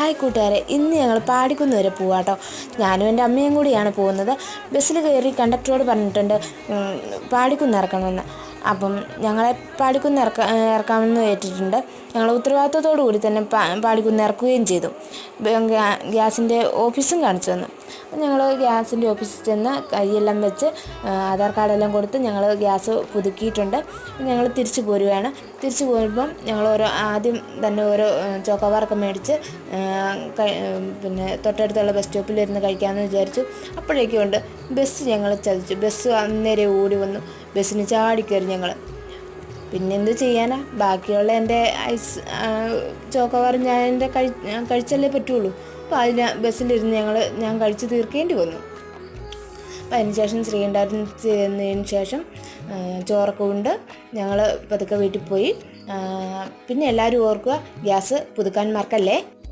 Hi കൂട്ടുകാരെ, ഇന്ന് ഞങ്ങൾ പാടിക്കുന്ന് വരെ പോവാട്ടോ. ഞാനും എൻ്റെ അമ്മയും കൂടിയാണ് പോകുന്നത്. ബസ്സിൽ കയറി കണ്ടക്ടറോട് പറഞ്ഞിട്ടുണ്ട് പാടിക്കുന്ന് ഇറക്കണമെന്ന്. അപ്പം ഞങ്ങളെ പാടിക്കുന്ന് ഇറക്കാമെന്ന് ഏറ്റിട്ടുണ്ട്. ഞങ്ങൾ ഉത്തരവാദിത്തത്തോടു കൂടി തന്നെ പാടിക്കുന്ന് ഇറക്കുകയും ചെയ്തു. ഗ്യാസിൻ്റെ ഓഫീസും കാണിച്ചു തന്നു. ഞങ്ങൾ ഗ്യാസിൻ്റെ ഓഫീസിൽ ചെന്ന് കൈയെല്ലാം വെച്ച് ആധാർ കാർഡെല്ലാം കൊടുത്ത് ഞങ്ങൾ ഗ്യാസ് പുതുക്കിയിട്ടുണ്ട്. ഞങ്ങൾ തിരിച്ചു പോരുകയാണ്. തിരിച്ചു പോരുമ്പം ഞങ്ങൾ ആദ്യം തന്നെ ഓരോ ചോക്കോബാറൊക്കെ മേടിച്ച് പിന്നെ തൊട്ടടുത്തുള്ള ബസ് സ്റ്റോപ്പിലിരുന്ന് കഴിക്കാമെന്ന് വിചാരിച്ചു. അപ്പോഴേക്കും ഉണ്ട് ബസ് ഞങ്ങൾ ചതിച്ചു. ബസ് അന്നേരം ഓടി വന്നു. ബസ്സിന് ചാടിക്കയറി ഞങ്ങൾ. പിന്നെന്ത് ചെയ്യാനാ, ബാക്കിയുള്ള എൻ്റെ ചോക്കോബാർ ഞാൻ കഴിച്ചല്ലേ പറ്റുള്ളൂ. അപ്പോൾ അതിന് ബസ്സിലിരുന്ന് ഞാൻ കഴിച്ച് തീർക്കേണ്ടി വന്നു. അപ്പോൾ അതിനുശേഷം ശ്രീകണ്ഠപുരം ചെന്നതിന് ശേഷം ചോറൊക്കെ ഉണ്ട് ഞങ്ങൾ പതുക്കെ വീട്ടിൽ പോയി. പിന്നെ എല്ലാവരും ഓർക്കുക, ഗ്യാസ് പുതുക്കാൻ മറക്കല്ലേ.